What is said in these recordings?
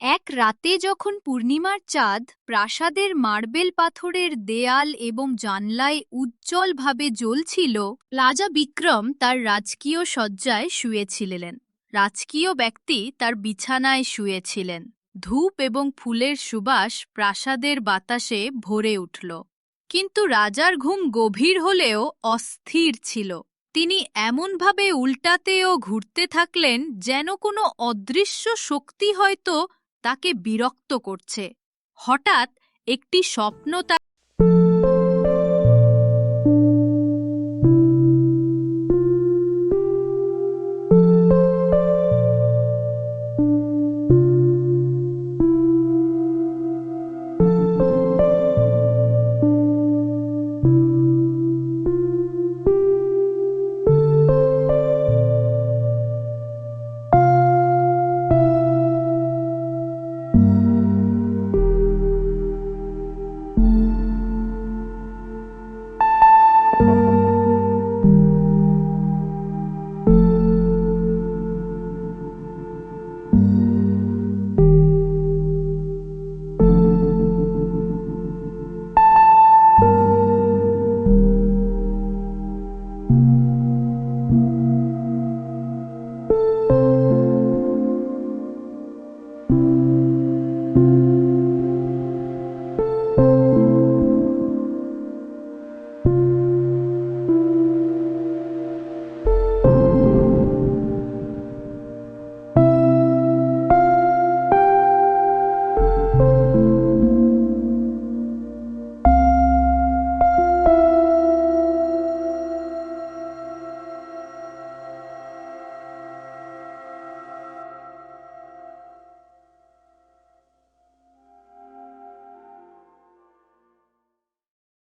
এক রাতে যখন পূর্ণিমার চাঁদ প্রাসাদের মার্বেল পাথরের দেয়াল এবং জানলায় উজ্জ্বলভাবে জ্বলছিল, রাজা বিক্রম তার রাজকীয় শয্যায় শুয়েছিলেন। রাজকীয় ব্যক্তি তার বিছানায় শুয়েছিলেন। ধূপ এবং ফুলের সুবাস প্রাসাদের বাতাসে ভরে উঠল। কিন্তু রাজার ঘুম গভীর হলেও অস্থির ছিল। তিনি এমনভাবে উল্টাতে ও ঘুরতে থাকলেন যেন কোনো অদৃশ্য শক্তি হয়তো তাকে বিরক্ত করছে। হঠাৎ একটি স্বপ্ন তার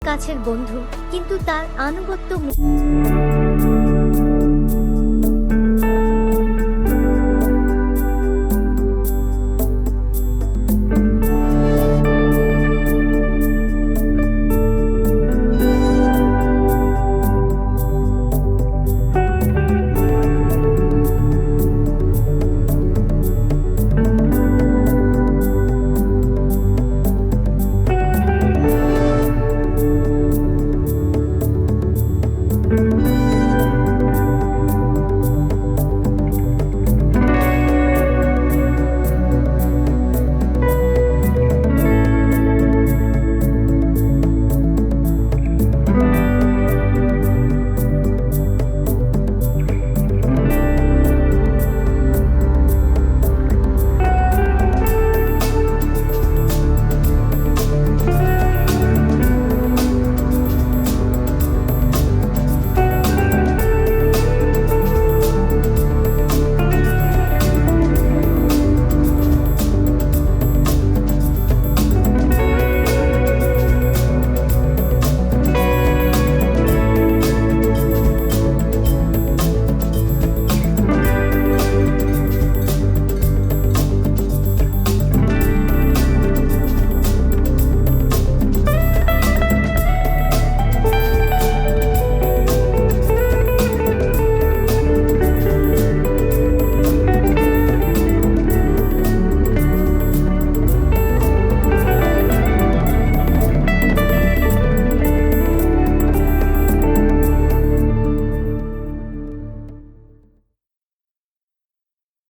কাছের বন্ধু, কিন্তু তার আনুগত্য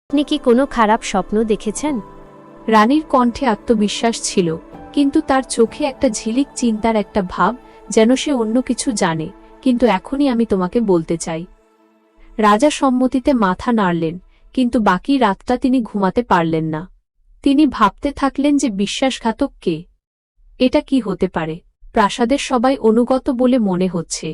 আপনি কি কোনো খারাপ স্বপ্ন দেখেছেন? রানীর কণ্ঠে আত্মবিশ্বাস ছিল, কিন্তু তার চোখে একটা ঝিলিক চিন্তার একটা ভাব, যেন সে অন্য কিছু জানে। কিন্তু এখনই আমি তোমাকে বলতে চাই। রাজা সম্মতিতে মাথা নাড়লেন, কিন্তু বাকি রাতটা তিনি ঘুমাতে পারলেন না। তিনি ভাবতে থাকলেন যে বিশ্বাসঘাতক কে? এটা কি হতে পারে? প্রাসাদের সবাই অনুগত বলে মনে হচ্ছে,